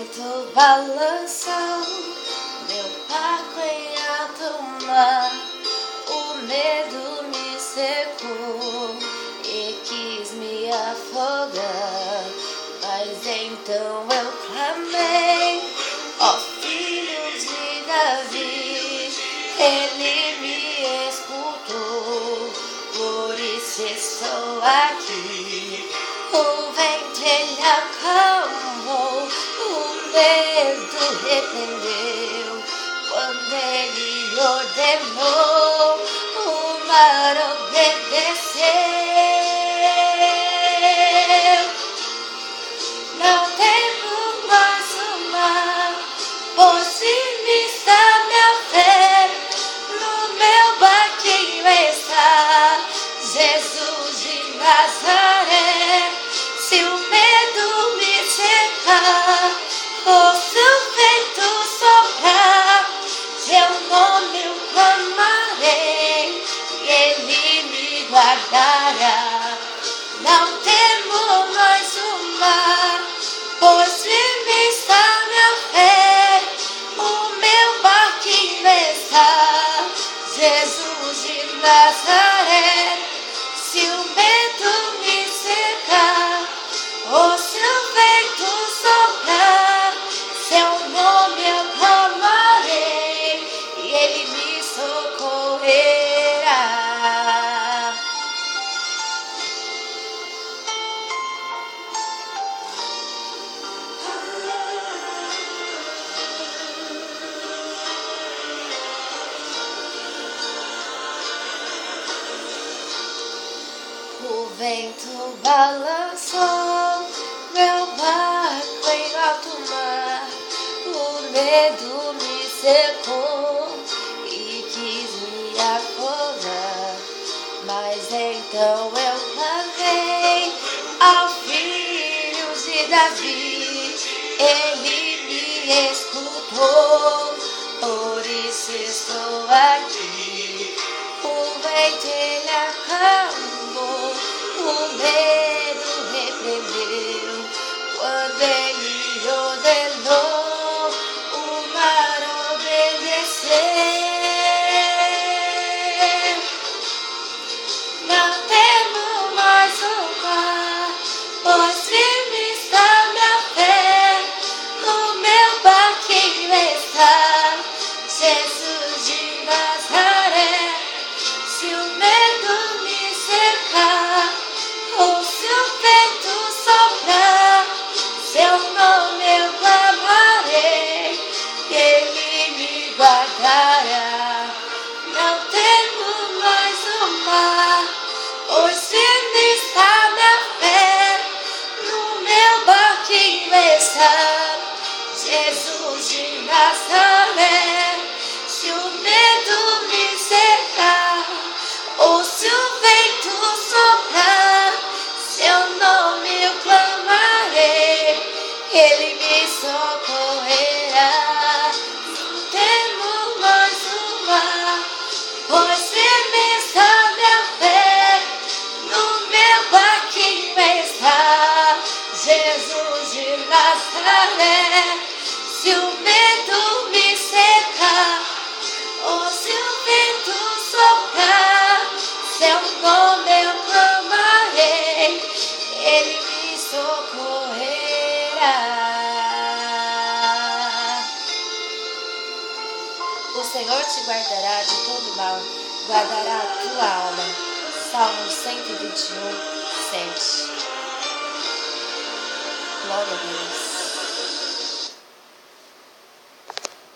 vento balançou meu barco em alto mar. O medo me secou e quis me afogar. Mas então eu clamei, ó filhos de Davi. Ele me escutou, por isso estou aqui. O vento ele acalmou, o medo repreendeu. Quando ele ordenou, o mar obedeceu. Não temo mais o mar, pois firme está minha fé. No meu barquinho está Jesus de Nazaré. Se o medo me cercar, ou se o vento soprar, seu nome eu clamarei e ele me guardará. Não temo mais o mar, pois firme está minha fé. O meu barquinho está Jesus de Nazaré. Se o medo me cercar, ou se o vento soprar, seu nome eu clamarei e ele me socorrerá. O vento balançou meu barco em alto mar. O medo me secou e quis me afogar. Mas então eu clamei ao filho de Davi. Ele me escutou, por isso estou aqui. O vento ele acalmou, o medo repreendeu. Quando ele ordenou, o mar obedeceu. Não temo mais o mar, pois firme está minha fé. No meu barquinho está Jesus de Nazaré. Se o medo me cercar, ou se o vento soprar, seu nome eu clamarei e ele me guardará. Não temo mais o mar, pois firme está minha fé. No meu barquinho está Jesus de Nazaré. Se o medo me cercar, ou se o vento soprar, seu nome eu clamarei, ele me socorrerá. Não temo mais o mar, pois firme está minha fé. No meu barquinho está Jesus de Nazaré. Se o medo me cercar, ou se o vento soprar, seu nome eu clamarei, ele me socorrerá. O Senhor te guardará de todo mal, guardará a tua alma. Salmo 121, 7. Glória a Deus.